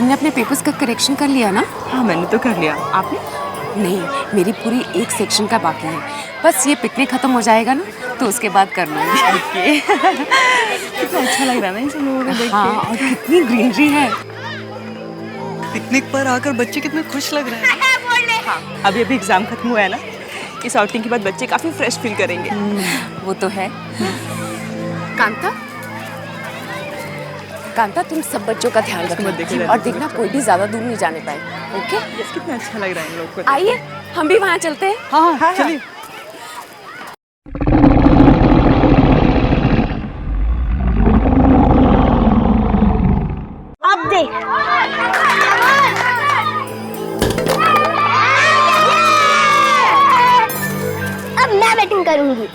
तुमने अपने पेपर्स का करेक्शन कर लिया ना? हाँ मैंने तो कर लिया, आपने? नहीं, मेरी पूरी एक सेक्शन का बाकी है। बस ये पिकनिक खत्म हो जाएगा ना तो उसके बाद कर लूँगी। ओके। कितना अच्छा लग रहा है ना इन सब लोगों को देख के। हाँ, और कितनी ग्रीनरी है। पिकनिक पर आकर बच्चे कितने खुश लग रहे हैं। हाँ, अभी एग्जाम खत्म हुआ है ना, इस आउटिंग के बाद बच्चे काफी फ्रेश फील करेंगे। वो तो है। कांता, कांता तुम सब बच्चों का ध्यान रखना और देखना कोई भी ज्यादा दूर नहीं जाने पाए। ओके? कितना अच्छा लग रहा है इन लोग को। आइए हम भी वहाँ चलते हैं। हाँ चलिए। अब देख, अब मैं बैटिंग करूंगी।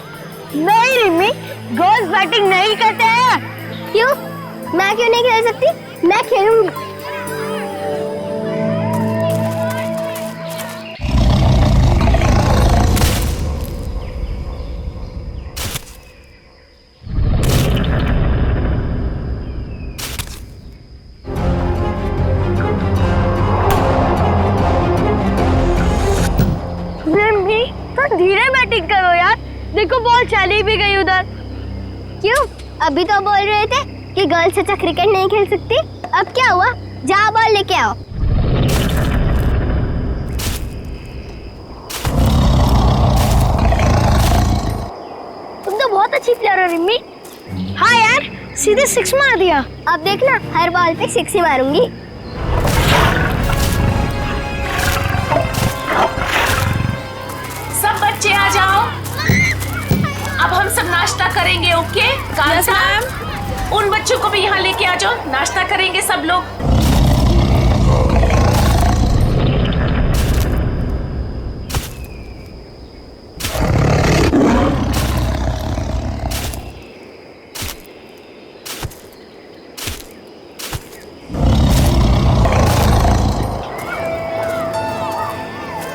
नहीं रिमी, गर्ल्स बैटिंग नहीं करते हैं। क्यों? मैं क्यों नहीं खेल सकती? मैं खेलूंगी। रिमी, तो धीरे बैटिंग करो यार। देखो बॉल चली भी गई उधर। क्यों? अभी तो बोल रहे थे कि गर्ल्स अच्छा क्रिकेट नहीं खेल सकती। अब क्या हुआ? जाओ बॉल लेके आओ। तुम तो बहुत अच्छी प्लेयर हो रिमी। हाँ यार, सीधे सिक्स मार दिया। अब देखना, हर बॉल पे सिक्स ही मारूंगी। सब बच्चे आ जाओ। अब हम सब नाश्ता करेंगे। ओके? कांता, उन बच्चों को भी यहाँ लेके आ जाओ, नाश्ता करेंगे सब लोग।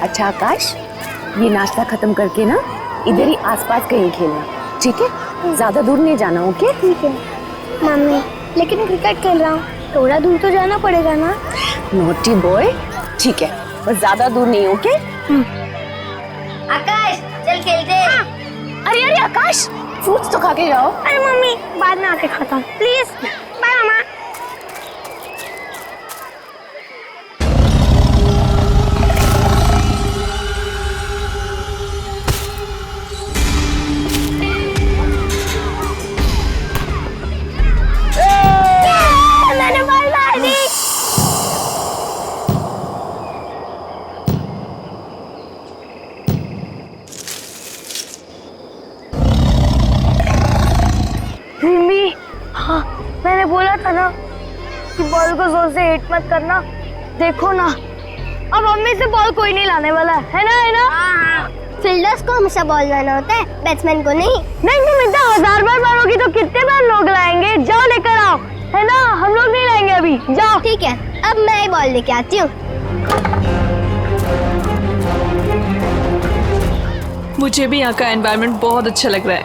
अच्छा आकाश, ये नाश्ता खत्म करके ना इधर ही आसपास कहीं खेलना, ठीक है? ज्यादा दूर नहीं जाना। ओके? ठीक है मम्मी, लेकिन क्रिकेट खेल रहा हूँ, थोड़ा दूर तो जाना पड़ेगा ना। नोटी बॉय, ठीक है, बस ज्यादा दूर नहीं। ओके? आकाश चल खेलते हैं। अरे अरे आकाश, फ्रूट्स तो खा के जाओ। अरे मम्मी, बाद में आके खाता हूँ प्लीज। बाय मम्मा। मैंने बॉल मार दी। रिमी, हाँ मैंने बोला था ना कि बॉल को जोर से हिट मत करना। देखो ना, अब मम्मी से बॉल कोई नहीं लाने वाला है ना? है ना? फील्डर्स को हमेशा बॉल लाना होता है, बैट्समैन को नहीं। नहीं तुम इतना 1000 बार मारोगी तो कितने बार लोग लाएंगे? जाओ लेकर आओ, है ना? हम लोग नहीं लाएंगे अभी, जाओ। ठीक है, अब मैं ही बॉल लेके आती हूँ। मुझे भी यहाँ का एनवायरनमेंट बहुत अच्छा लग रहा है।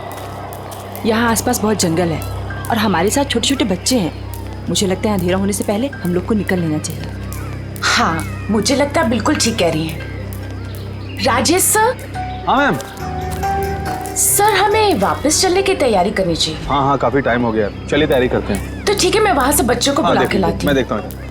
यहाँ आसपास बहुत जंगल है और हमारे साथ छोटे छोटे बच्चे हैं। मुझे लगता है अंधेरा होने से पहले हम लोग को निकल लेना चाहिए। हाँ, मुझे लगता है बिल्कुल ठीक कह रही हैं। राजेश सर। हाँ मैम। सर हमें वापस चलने की तैयारी करनी चाहिए। हाँ काफी टाइम हो गया, चलिए तैयारी करते हैं। तो ठीक है, मैं वहाँ से बच्चों को बुला के लाती हूँ। मैं देखता हूँ।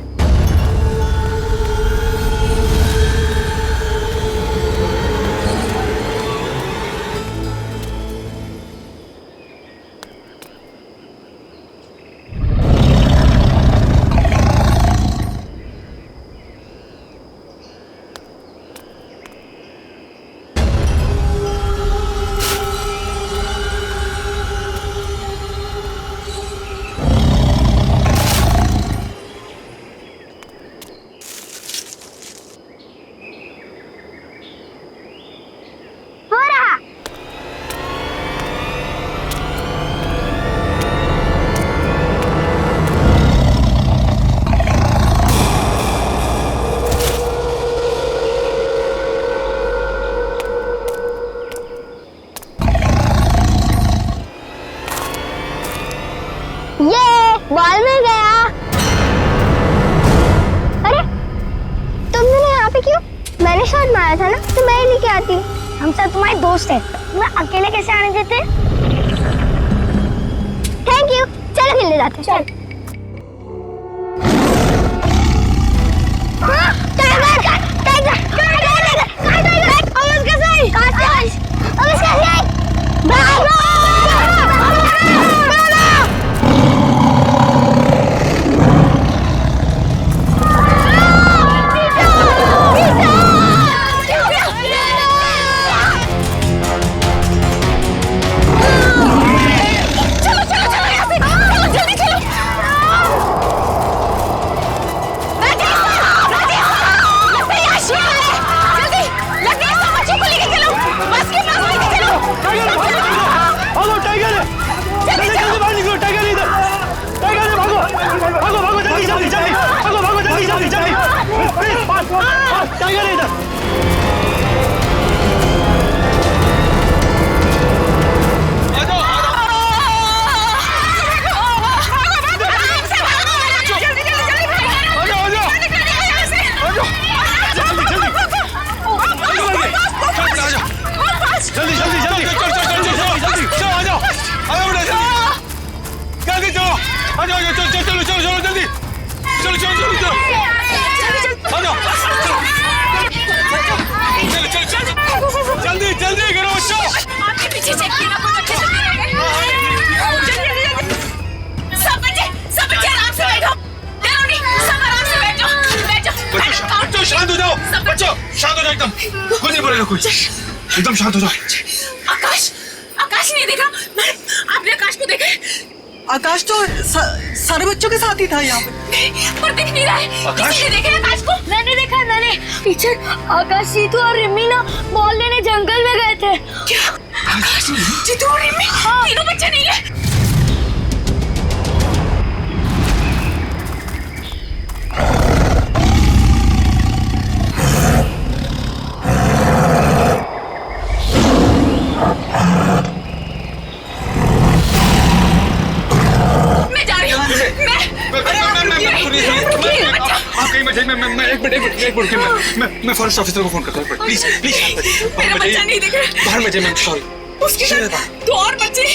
हो रहा। ये बॉल में गया। मैंने शॉट मारा था ना, तो मैं ही लेके आती। हम सब तुम्हारे दोस्त हैं, तुम्हें अकेले कैसे आने देते? Thank you. चलो खेलने जाते हैं। चल। जल्दी करो बच्चों। आपके पीछे चेक किया कुछ अच्छे से सब बच्चे आराम से बैठो। सब आराम से बैठो। बच्चों शांत हो जाओ। बच्चों शांत हो जाओ, एकदम कुछ नहीं बोलेगा कोई, एकदम शांत हो जाओ। आकाश नहीं देखा? आपने आकाश को देखा? आकाश तो सारे बच्चों के साथ ही था यहाँ पे। पर दिख नहीं रहा है। आकाश? किसी ने देखा आकाश को? मैंने देखा, मैंने। टीचर, आकाश, जीतू और रिम्मी ना बॉल लेने जंगल में गए थे। क्या? आकाश, जीतू और रिम्मी तीनों बच्चे नहीं है? मैं फॉरेस्ट ऑफिसर को फोन करता हूँ, प्लीज मेरा बच्चा नहीं दिख रहा। बाहर में जाइए, सॉरी। उसके साथ दो और बच्चे।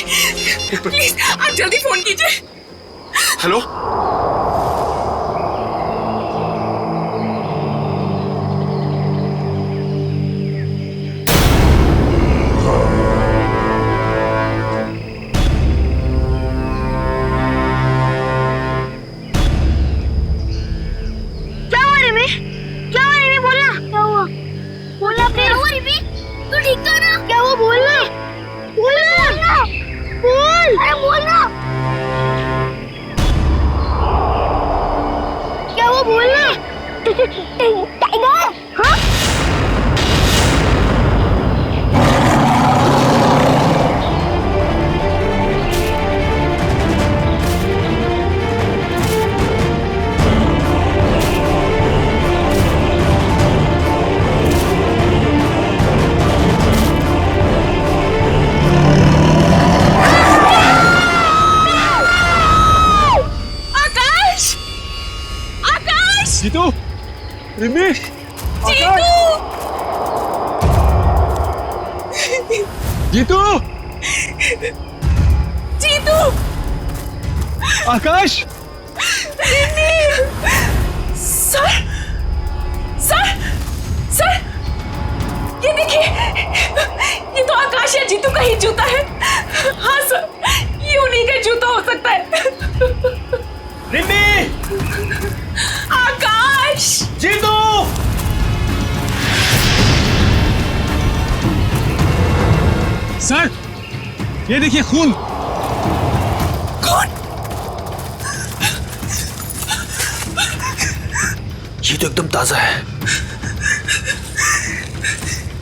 प्लीज आप जल्दी फोन कीजिए। Hello, tiger? हाँ? जीतू, रिम्मी, जीतू, जीतू, आकाश, सर, ये देखिए, ये तो आकाश या जीतू का ही जूता है। हाँ सर, ये उन्हीं का जूता हो सकता है। रिम्मी, आकाश, जीतू, सर, ये देखिए खून। ये तो एकदम ताजा है।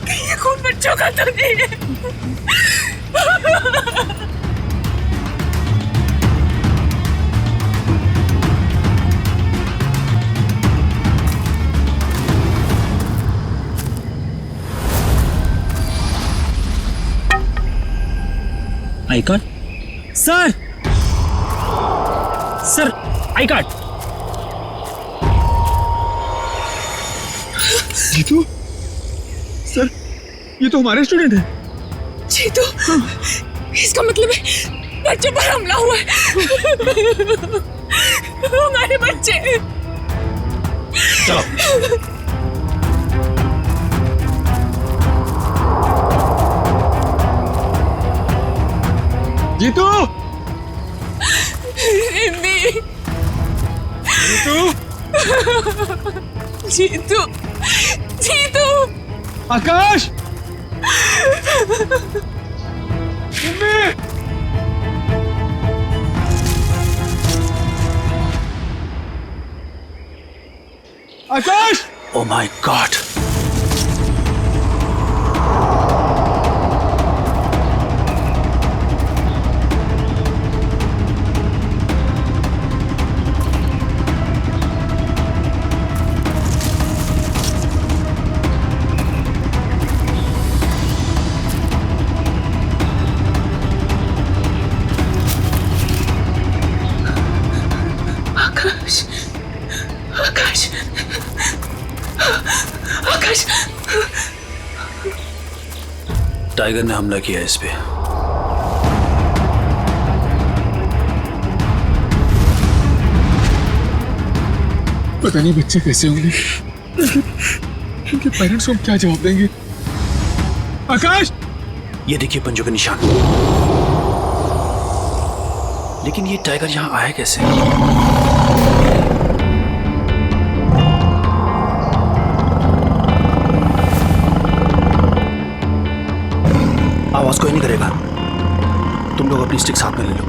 ये खून बच्चों का तो नहीं है। I card sir, I card. Jeetu, ये तो हमारे स्टूडेंट है। जीतू, इसका मतलब है बच्चों पर हमला हुआ है। हमारे बच्चे। चलो। Jeetu, Rimmi, Jeetu, Jeetu, Jeetu, Akash, mummy, Akash. Oh my God. Akash, Akash, Akash. Tiger ने हमला किया इस पे। पता नहीं बच्चे कैसे होंगे, इनके पेरेंट्स को हम क्या जवाब देंगे। आकाश, ये देखिए पंजों के निशान। लेकिन ये टाइगर यहां आया कैसे? आवाज कोई नहीं करेगा। तुम लोग अपनी स्टिक साथ में ले लो।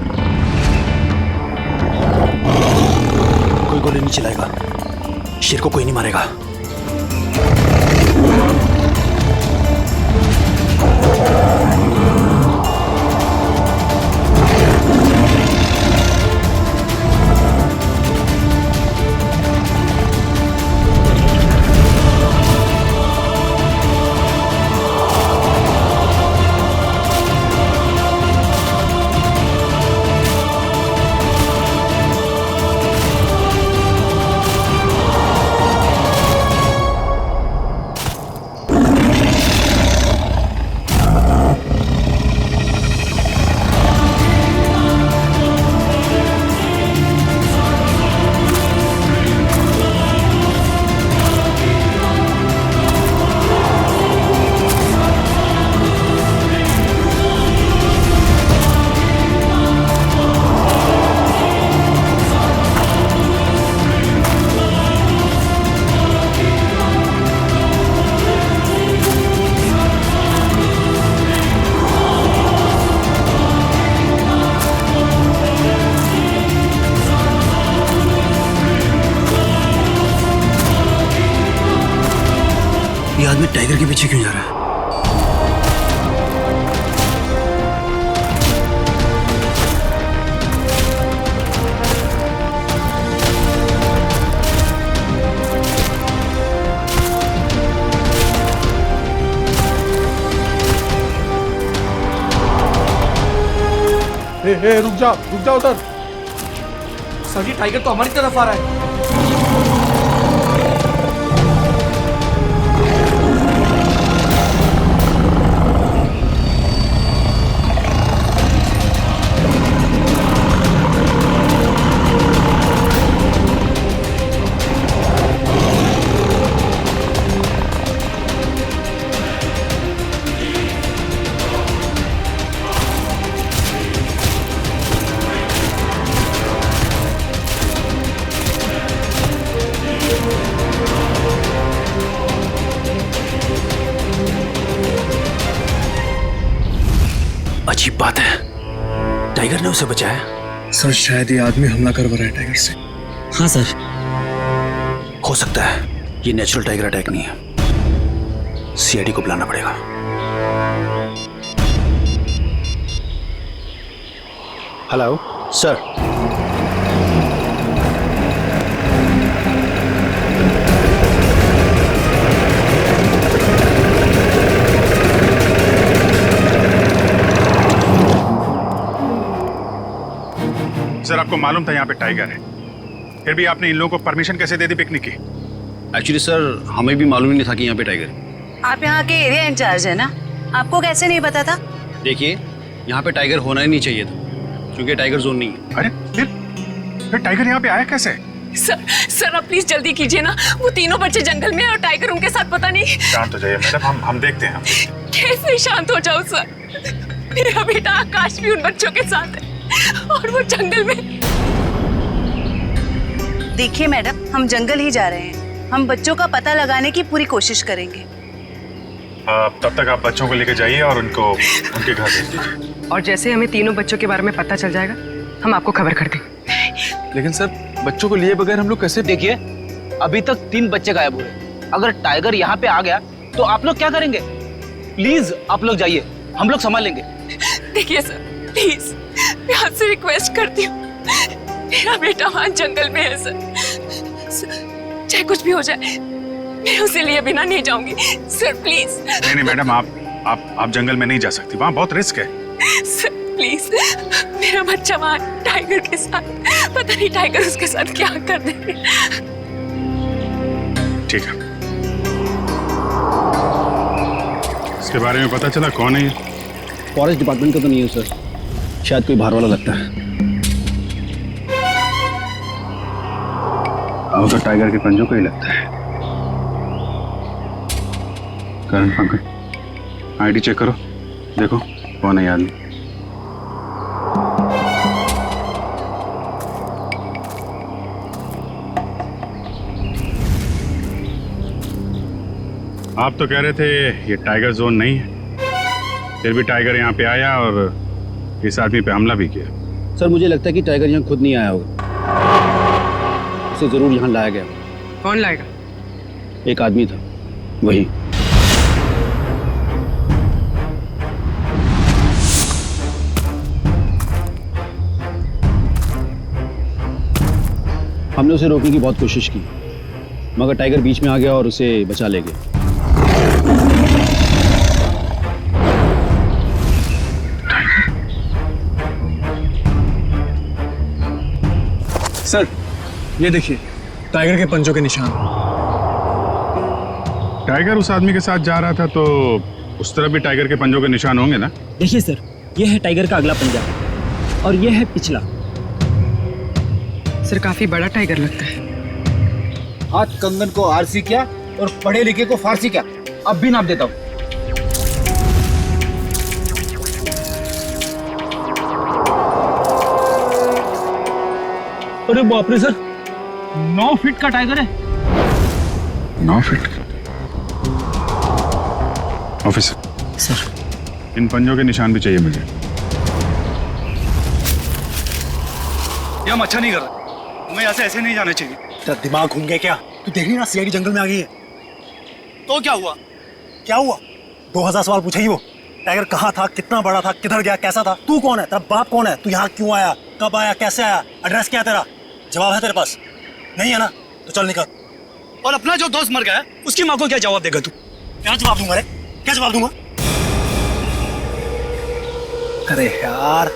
कोई गोली नहीं चलाएगा। शेर को कोई नहीं मारेगा। ये आदमी टाइगर के पीछे क्यों जा रहा है? रुक जाओ उधर। सर जी टाइगर तो हमारी तरफ आ रहा है। अजीब बात है, टाइगर ने उसे बचाया। सर शायद ये आदमी हमला करवा रहा है टाइगर से। हाँ सर। हो सकता है ये नेचुरल टाइगर अटैक नहीं है। सीआईडी को बुलाना पड़ेगा। Hello sir. सर आपको मालूम था यहाँ पे टाइगर है, फिर भी आपने इन लोगों को परमिशन कैसे दे दी पिकनिक की? एक्चुअली सर हमें भी मालूम ही नहीं था कि यहाँ पे टाइगर है। आप यहाँ के एरिया इंचार्ज है ना? आपको कैसे नहीं पता था? देखिए, यहाँ पे टाइगर होना ही नहीं चाहिए था, क्योंकि टाइगर जोन नहीं है। अरे फिर टाइगर यहाँ पे आया कैसे? सर आप प्लीज जल्दी कीजिए ना, वो तीनों बच्चे जंगल में और टाइगर उनके साथ पता नहीं। शांत हो जाइए मैडम, हम देखते हैं। कैसे शांत हो जाऊं सर? मेरा बेटा आकाश भी उन बच्चों के साथ है और वो जंगल में। देखिए मैडम, हम जंगल ही जा रहे हैं। हम बच्चों का पता लगाने की पूरी कोशिश करेंगे। तब तक आप बच्चों को लेकर जाइए और उनको उनके घर भेज दीजिए। और जैसे हमें तीनों बच्चों के बारे में पता चल जाएगा, हम आपको खबर कर देंगे। लेकिन सर, बच्चों को लिए बगैर हम लोग कैसे? देखिए, अभी तक 3 बच्चे गायब हुए। अगर टाइगर यहाँ पे आ गया तो आप लोग क्या करेंगे? प्लीज आप लोग जाइए, हम लोग संभाल लेंगे। देखिए सर, प्लीज मैं आपसे रिक्वेस्ट करती हूँ, मेरा बेटा वहाँ जंगल में है सर, चाहे कुछ भी हो जाए मैं उसे लिए बिना नहीं जाऊंगी सर, प्लीज। नहीं मैडम, आप जंगल में नहीं जा सकती, वहाँ बहुत रिस्क है। सर प्लीज, मेरा बच्चा वहाँ टाइगर के साथ, पता नहीं टाइगर उसके साथ क्या कर देंगे। ठीक है, इसके बारे में पता चला कौन है? फॉरेस्ट डिपार्टमेंट का तो नहीं है सर, शायद कोई बाहर वाला लगता है। अब तो टाइगर के पंजों का ही लगता है। करण पंकज, आईडी चेक करो, देखो कौन है आदमी। आप तो कह रहे थे ये टाइगर जोन नहीं है, फिर भी टाइगर यहाँ पे आया और इस आदमी पे हमला भी किया। सर मुझे लगता है कि टाइगर यहाँ खुद नहीं आया होगा, उसे जरूर यहाँ लाया गया। कौन लाएगा? एक आदमी था, वही। हमने उसे रोकने की बहुत कोशिश की, मगर टाइगर बीच में आ गया और उसे बचा ले गया। सर ये देखिए, टाइगर के पंजों के निशान। टाइगर उस आदमी के साथ जा रहा था तो उस तरफ भी टाइगर के पंजों के निशान होंगे ना? देखिए सर, ये है टाइगर का अगला पंजा और ये है पिछला। सर काफी बड़ा टाइगर लगता है। हाथ कंगन को आरसी क्या और पढ़े लिखे को फारसी क्या, अब भी नाप देता हूँ। अरे बाप रे सर, 9 फीट का टाइगर है। 9 फीट? ऑफिसर सर, इन पंजों के निशान भी चाहिए मुझे। ये हम अच्छा नहीं कर रहे, हमें यहाँ से ऐसे नहीं जाना चाहिए। तेरा दिमाग घूम गया क्या? तू देख रही ना, सीआईडी जंगल में आ गई है। तो क्या हुआ? क्या हुआ? 2000 सवाल पूछेगी वो। टाइगर कहाँ था, कितना बड़ा था, किधर गया, कैसा था? तू कौन है? तेरा बाप कौन है? तू यहाँ क्यों आया, कब आया, कैसे आया, एड्रेस क्या है तेरा? जवाब है तेरे पास? नहीं है ना? तो चल निकल। और अपना जो दोस्त मर गया है, उसकी माँ को क्या जवाब देगा तू? क्या जवाब दूंगा रे? क्या जवाब दूंगा? अरे यार,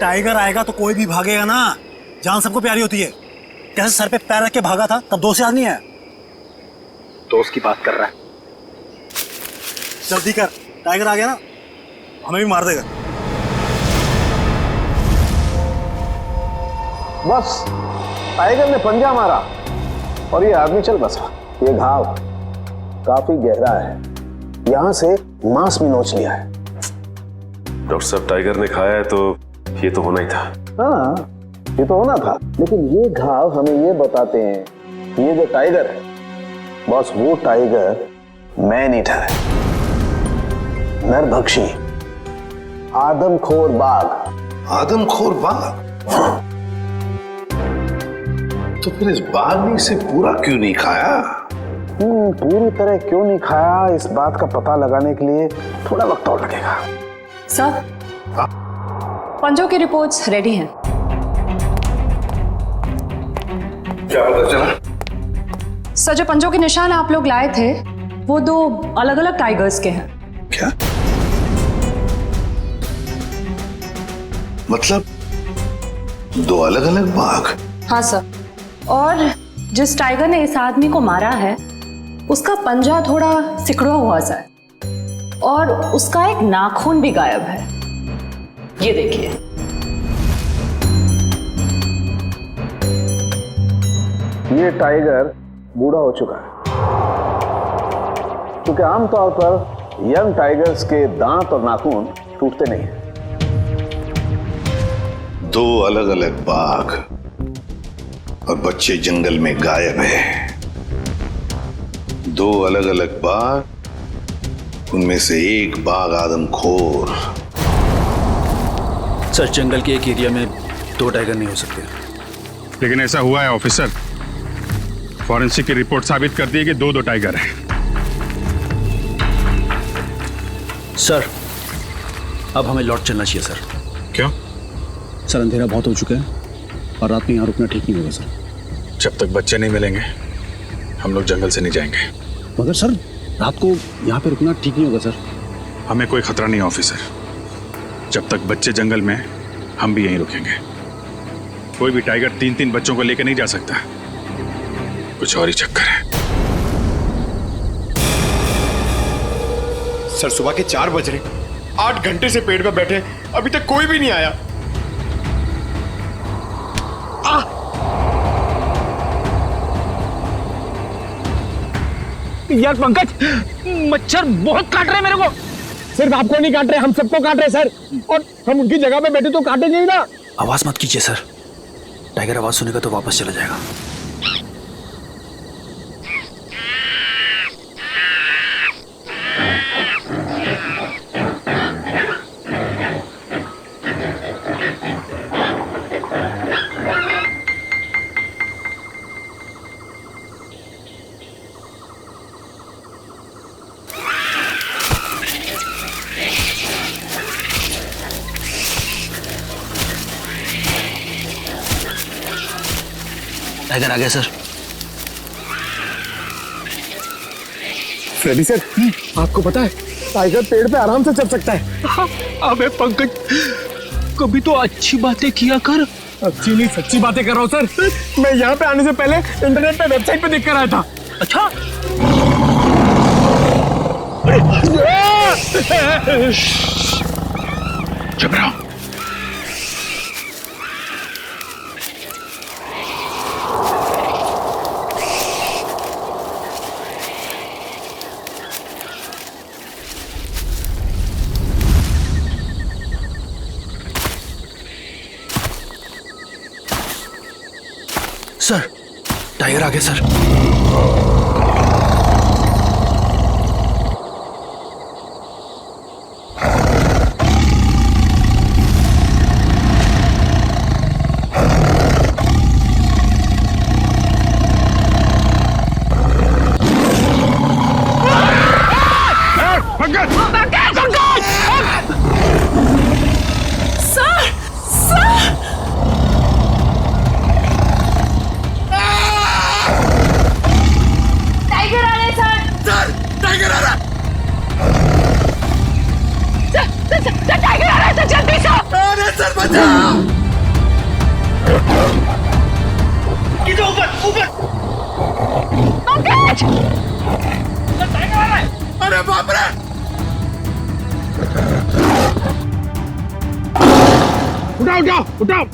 टाइगर आएगा तो कोई भी भागेगा ना, जान सबको प्यारी होती है। कैसे सर पे पैर रख के भागा था, तब दोस्त याद नहीं आया? दोस्त की बात कर रहा है। जल्दी कर, टाइगर आ गया ना, हमें भी मार देगा। बस टाइगर ने पंजा मारा और ये आदमी चल बसा। ये घाव काफी गहरा है, यहाँ से मांस भी नोच लिया है। डॉक्टर साहब, टाइगर ने खाया है तो ये तो होना ही था। हाँ, ये तो होना था, लेकिन ये घाव हमें ये बताते हैं ये जो टाइगर है, बस वो टाइगर मैन ईटर है, नरभक्षी, आदमखोर बाघ। आदमखोर बाघ? तो फिर इस बाघ ने इसे पूरा क्यों नहीं खाया? पूरी तरह क्यों नहीं खाया, इस बात का पता लगाने के लिए थोड़ा वक्त और लगेगा। सर, पंजों की रिपोर्ट्स रेडी हैं। क्या पता चला? सर, जो पंजों के निशान आप लोग लाए थे वो 2 अलग अलग टाइगर्स के हैं। क्या मतलब? 2 अलग अलग बाघ? हाँ सर, और जिस टाइगर ने इस आदमी को मारा है उसका पंजा थोड़ा सिकुड़ा हुआ सा है। और उसका एक नाखून भी गायब है। ये देखिए। ये टाइगर बूढ़ा हो चुका है, क्योंकि आमतौर पर यंग टाइगर्स के दांत और नाखून टूटते नहीं हैं। 2 अलग अलग बाघ और बच्चे जंगल में गायब है। 2 अलग अलग बाघ, उनमें से एक बाघ आदमखोर। सर, जंगल के एक एरिया में 2 टाइगर नहीं हो सकते। लेकिन ऐसा हुआ है ऑफिसर। फॉरेंसिक की रिपोर्ट साबित करती है कि 2 टाइगर हैं। सर, अब हमें लौट चलना चाहिए सर। क्यों? सर, अंधेरा बहुत हो चुका है और रात में यहाँ रुकना ठीक नहीं होगा सर। जब तक बच्चे नहीं मिलेंगे हम लोग जंगल से नहीं जाएंगे। मगर सर, रात को यहाँ पे रुकना ठीक नहीं होगा सर। हमें कोई खतरा नहीं ऑफिसर। जब तक बच्चे जंगल में, हम भी यहीं रुकेंगे। कोई भी टाइगर 3-3 बच्चों को लेकर नहीं जा सकता। कुछ और ही चक्कर है। सर, सुबह के 4 बज रहे, 8 घंटे से पेड़ पे बैठे, अभी तक कोई भी नहीं आया। यार पंकज, मच्छर बहुत काट रहे हैं मेरे को। सिर्फ आपको नहीं काट रहे, हम सबको काट रहे सर। और हम उनकी जगह पे बैठे तो काटेंगे ही ना। आवाज मत कीजिए सर, टाइगर आवाज सुनेगा तो वापस चला जाएगा। टाइगर आ गया सर। फ्रेडी सर, आपको पता है टाइगर पेड़ पे आराम से चढ़ सकता है। अबे पंकज, कभी तो अच्छी बातें किया कर। अच्छी नहीं सच्ची बातें कर रहा हूँ सर। मैं यहाँ पे आने से पहले इंटरनेट पे वेबसाइट पे देख कर आया था। अच्छा। चुप रहो। सर, टाइगर आ गया सर। अरे बाप रे! उठाओ उठाओ उठाओ।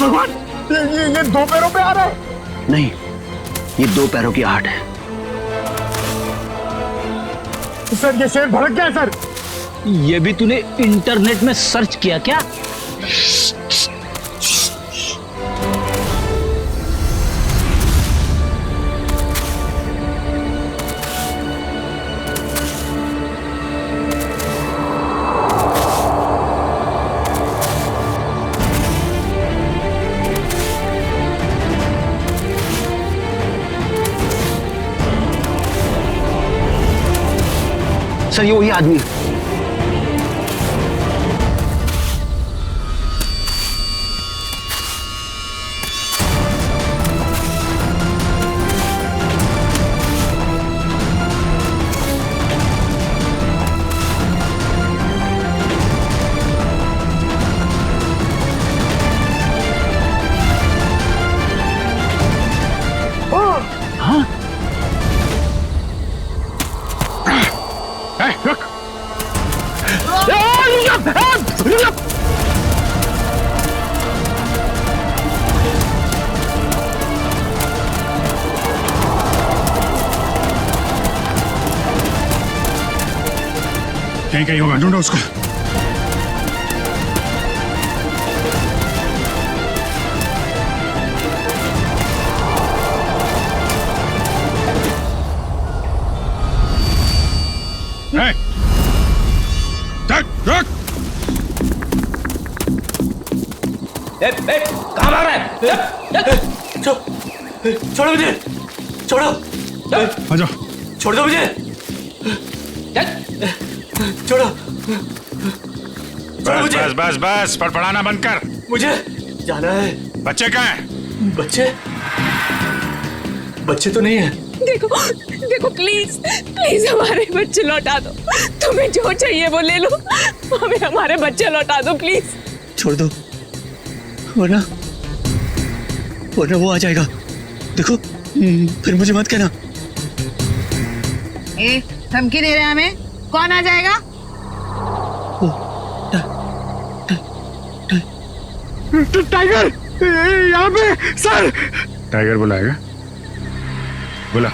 भगवान, ये 2 पैरों पे आ रहा है। नहीं, ये 2 पैरों की आहट है। सर, ये शेर भड़क गया सर। ये भी तूने इंटरनेट में सर्च किया क्या? सर ये वही आदमी है। कहीं कहीं होगा, ढूंढो उसको। कहाँ भाग रहा है? छोड़ो मुझे, छोड़ो। आ जाओ। छोड़ दो मुझे। छोड़ो। बस बस बस बस, फड़फड़ाना बंद कर। मुझे जाना है। बच्चे कहाँ हैं? बच्चे तो नहीं है। देखो देखो, प्लीज प्लीज हमारे बच्चे लौटा दो। तुम्हें जो चाहिए वो ले लो, हमें हमारे बच्चे लौटा दो प्लीज। छोड़ दो, वरना वो आ जाएगा। देखो फिर मुझे मत कहना। धमकी दे रहे हैं हमें? कौन आ जाएगा? टाइगर यहाँ पे सर। टाइगर बुलाएगा? बुला।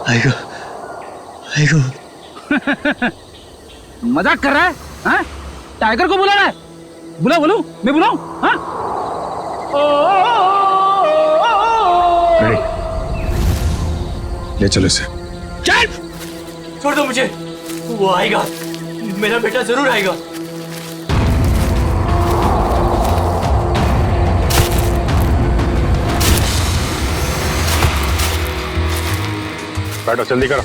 आएगा, आएगा। मजाक कर रहा है? हाँ? टाइगर को बुला रहा है? बोलूं? मैं बुलाऊं? हाँ? ले चलो इसे। चल! छोड़ दो मुझे। वो आएगा, मेरा बेटा जरूर आएगा। बैठो, जल्दी करो।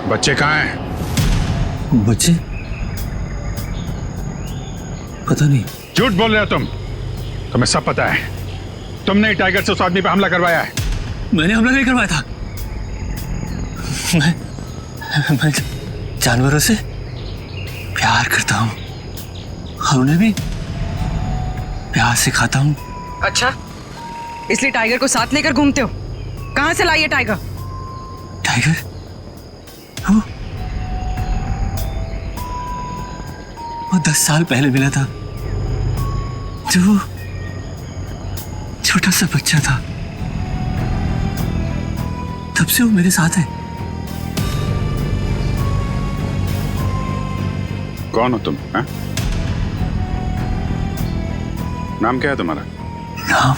बच्चे कहाँ हैं? बच्चे? पता नहीं। झूठ बोल रहे हो तुम। तुम्हें सब पता है। तुमने ही टाइगर से उस आदमी पे हमला करवाया है। मैंने हमला नहीं करवाया था। मैं जानवरों से प्यार करता हूँ और उन्हें भी प्यार सिखाता हूँ। अच्छा, इसलिए टाइगर को साथ लेकर घूमते हो? कहाँ से लाइए टाइगर? टाइगर? वो 10 साल पहले मिला था, जो छोटा सा बच्चा था। तब से वो मेरे साथ है। कौन हो तुम? है? नाम क्या है तुम्हारा? नाम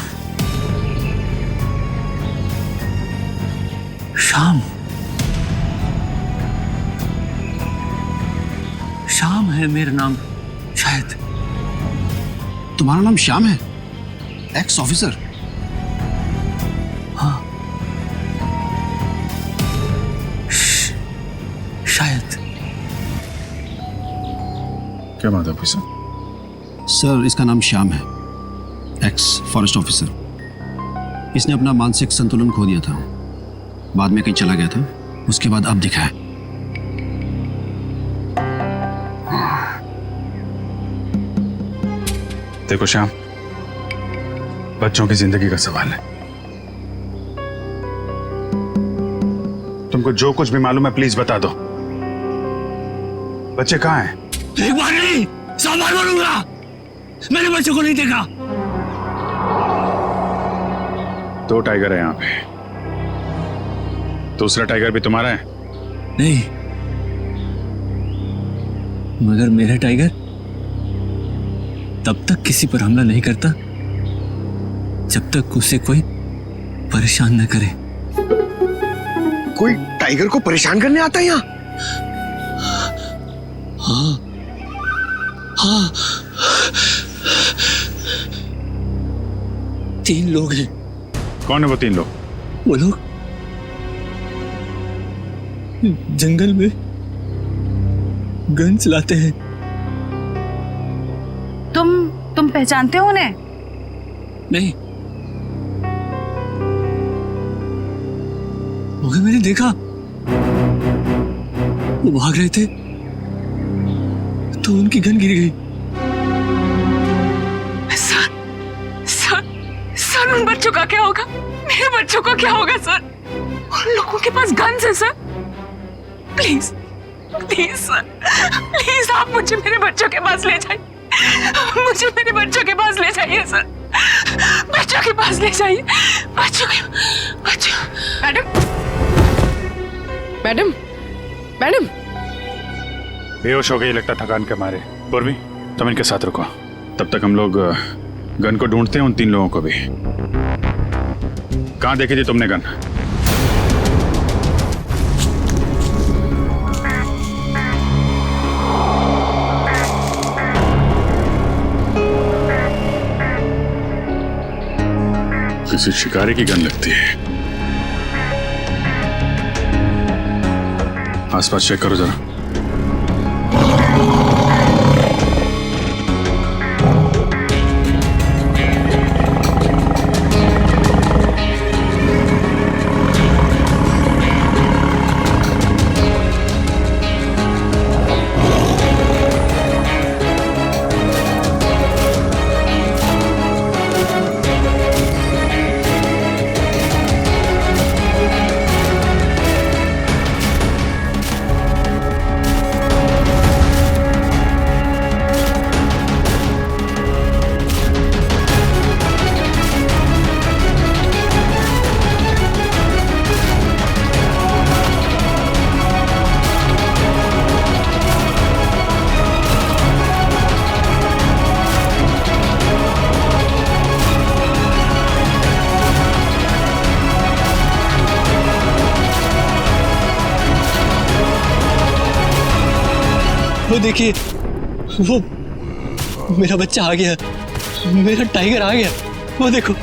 श्याम। श्याम है मेरा नाम, शायद। तुम्हारा नाम श्याम है? X officer? शायद। क्या बात है ऑफिसर? सर, इसका नाम श्याम है, एक्स फॉरेस्ट ऑफिसर। इसने अपना मानसिक संतुलन खो दिया था, बाद में कहीं चला गया था, उसके बाद अब दिखा है। देखो श्याम, बच्चों की जिंदगी का सवाल है। तुमको जो कुछ भी मालूम है प्लीज बता दो। बच्चे कहाँ हैं? एक बार नहीं, 100 बार बोलूंगा, मैंने बच्चों को नहीं देखा। 2 टाइगर है यहाँ पे, दूसरा टाइगर भी तुम्हारा है? नहीं, मगर मेरा टाइगर तब तक किसी पर हमला नहीं करता जब तक उसे कोई परेशान न करे। कोई टाइगर को परेशान करने आता है यहाँ? हाँ हाँ, 3 लोग हैं। कौन है वो 3 लोग? वो लोग जंगल में गन चलाते हैं। तुम पहचानते हो उन्हें? नहीं, मगर मैंने देखा वो भाग रहे थे तो उनकी गन गिर गई। सर उन बच्चों का क्या होगा? मेरे बच्चों का क्या होगा सर? उन लोगों के पास गन्स है sir. Please please sir, please आप मुझे मेरे बच्चों के पास ले जाइए। मुझे मेरे बच्चों के पास ले जाइए सर, बच्चों के पास ले जाइए। बच्चों मैडम मैडम। बेहोश हो गई लगता थकान के मारे। पूर्वी, तुम इनके साथ रुको, तब तक हम लोग गन को ढूंढते हैं, उन 3 लोगों को भी। कहाँ देखी थी तुमने गन? किसी शिकारी की गन लगती है। आसपास चेक करो जरा। वो देखिए, वो मेरा बच्चा आ गया, मेरा टाइगर आ गया, वो देखो।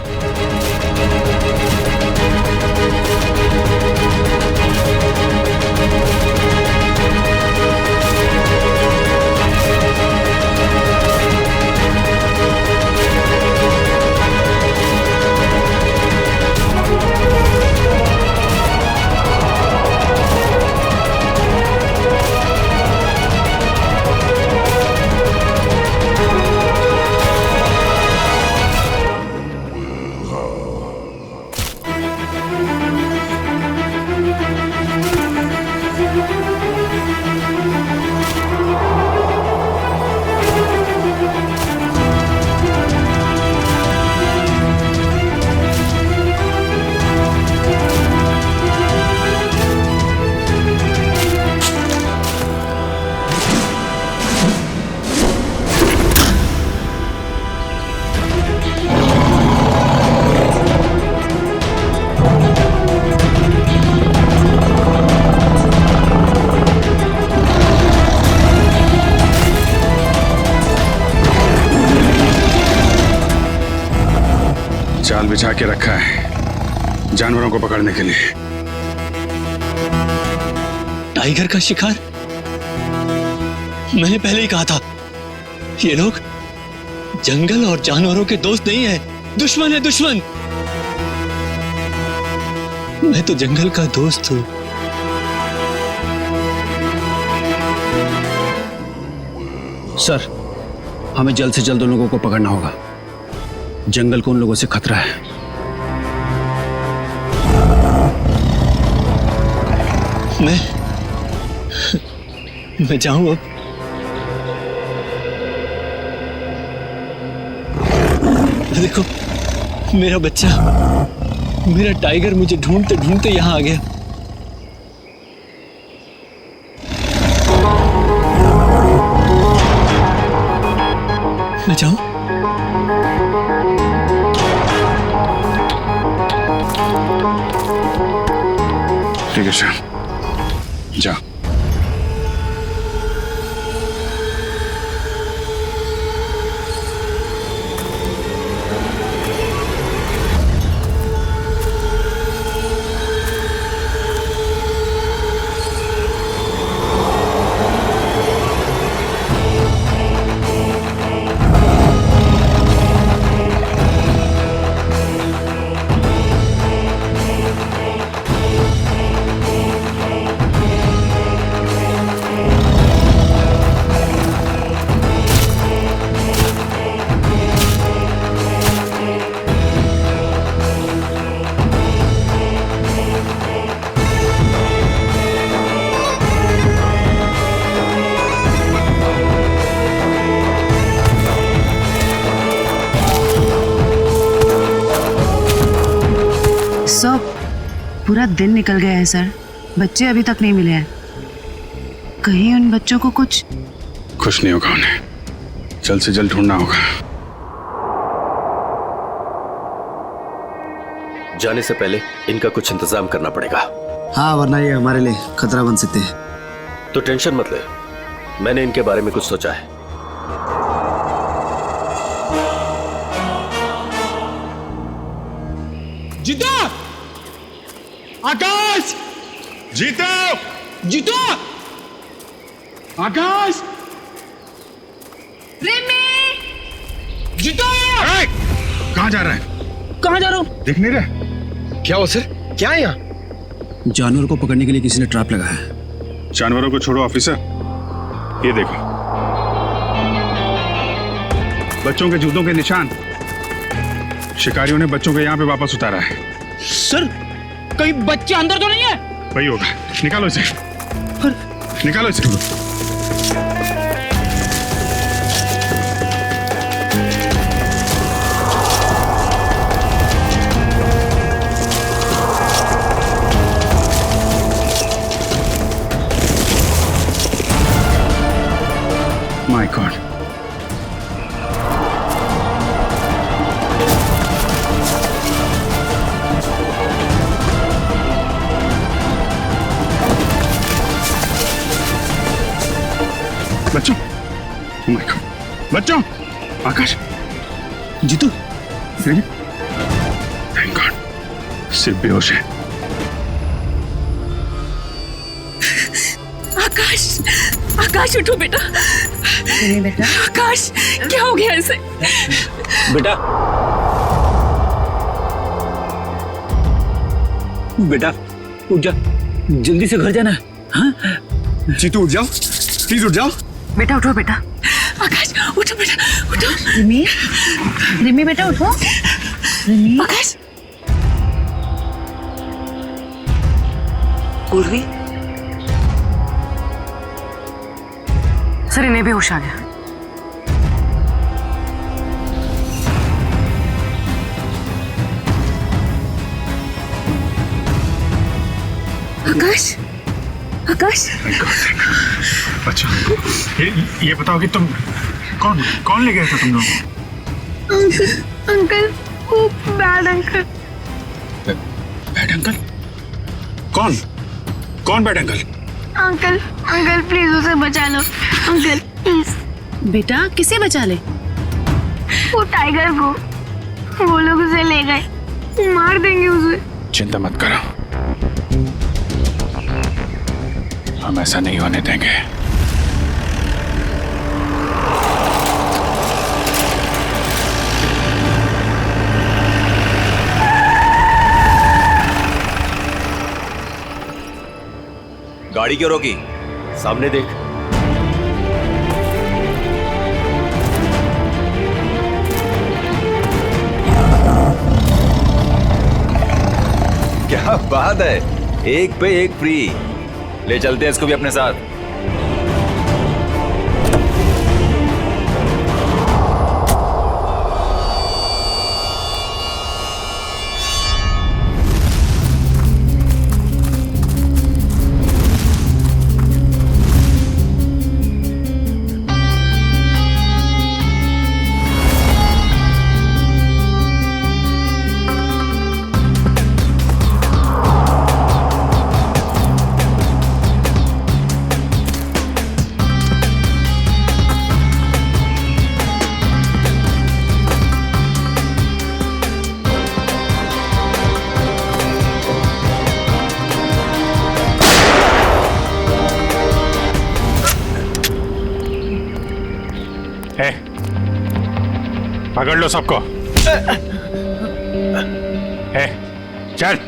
जाल बिछा के रखा है जानवरों को पकड़ने के लिए। टाइगर का शिकार। मैंने पहले ही कहा था, ये लोग जंगल और जानवरों के दोस्त नहीं है, दुश्मन है, दुश्मन। मैं तो जंगल का दोस्त हूं। सर, हमें जल्द से जल्द उन लोगों को पकड़ना होगा। जंगल को उन लोगों से खतरा है। मैं जाऊं अब? देखो, मेरा बच्चा, मेरा टाइगर मुझे ढूंढते ढूंढते यहां आ गया। मैं जाऊं? ठीक है श्याम, जा। पूरा दिन निकल गया है सर, बच्चे अभी तक नहीं मिले हैं। कहीं उन बच्चों को कुछ नहीं होगा, उन्हें जल्द से जल्द ढूंढना होगा। जाने से पहले इनका कुछ इंतजाम करना पड़ेगा। हाँ, वरना ये हमारे लिए खतरा बन सकते हैं। तो टेंशन मत ले, मैंने इनके बारे में कुछ सोचा है। जीतो! आकाश! जीतो! जीतो! आकाश! जीतो! कहाँ जा रहा है? कहाँ जा रहा हूँ? दिख नहीं रहा। क्या हो सर? क्या है यहाँ? जानवर को पकड़ने के लिए किसी ने ट्रैप लगाया है। जानवरों को छोड़ो ऑफिसर, ये देखो, बच्चों के जूतों के निशान। शिकारियों ने बच्चों को यहाँ पे वापस उतारा है। सर, कहीं बच्चे अंदर तो नहीं है? वही होगा, निकालो इसे, निकालो इसे। My God. बच्चों, oh my God. बच्चों, आकाश, जीतू, थैंक गॉड, सिर्फ बेहोश है। आकाश, आकाश उठो बेटा। बेटा, आकाश, क्या हो गया इसे? बेटा, बेटा उठ जा, जल्दी से घर जाना है। हाँ? जीतू उठ जाओ, प्लीज उठ जाओ। बेटा उठो बेटा। आकाश उठो बेटा, उठो। रिमी, रिमी बेटा उठो। रिमी, आकाश, उर्वी, सर इन्हें बेहोश आ गया। आकाश, आकाश, अच्छा, ये बताओ कि तुम कौन ले गया था तुम लोग? अंकल, वो बैड अंकल। Bad uncle? कौन bad uncle? Uncle, uncle please उसे बचा लो, अंकल प्लीज। बेटा किसे बचा ले? वो टाइगर को, वो लोग उसे ले गए, मार देंगे उसे। चिंता मत करो, हम ऐसा नहीं होने देंगे। गाड़ी क्यों रोकी? सामने देख। क्या बात है, एक पे एक फ्री। ले चलते हैं इसको भी अपने साथ। पकड़ लो सबको। चल।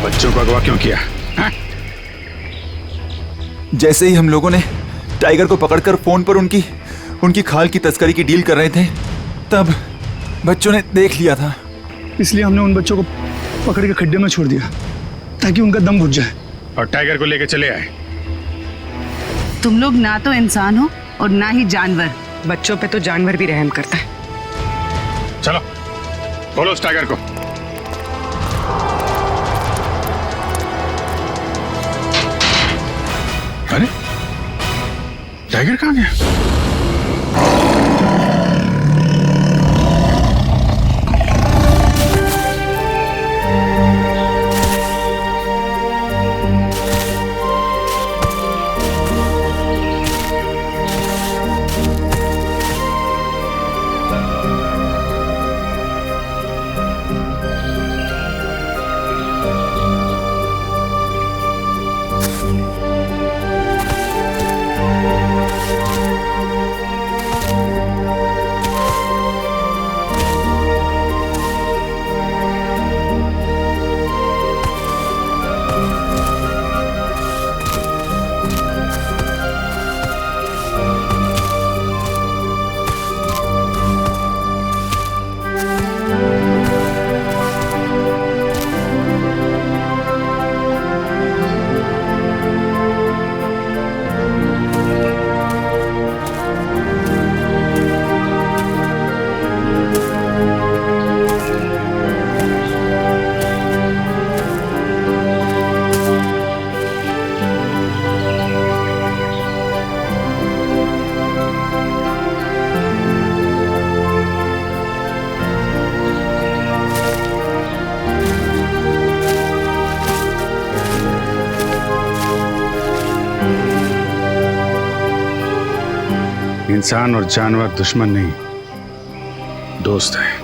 बच्चों को अगवा क्यों किया? जैसे ही हम लोगों ने टाइगर को पकड़कर फोन पर उनकी खाल की तस्करी की डील कर रहे थे, तब बच्चों ने देख लिया था। इसलिए हमने उन बच्चों को पकड़ के खड्डे में छोड़ दिया ताकि उनका दम घुट जाए। और टाइगर को लेके चले आए। तुम लोग ना तो इंसान हो और ना ही जानवर। बच्चों पे तो जानवर भी रहम करता है। चलो बोलो उस टाइगर को। अरे टाइगर कहाँ गया? इंसान और जानवर दुश्मन नहीं, दोस्त है।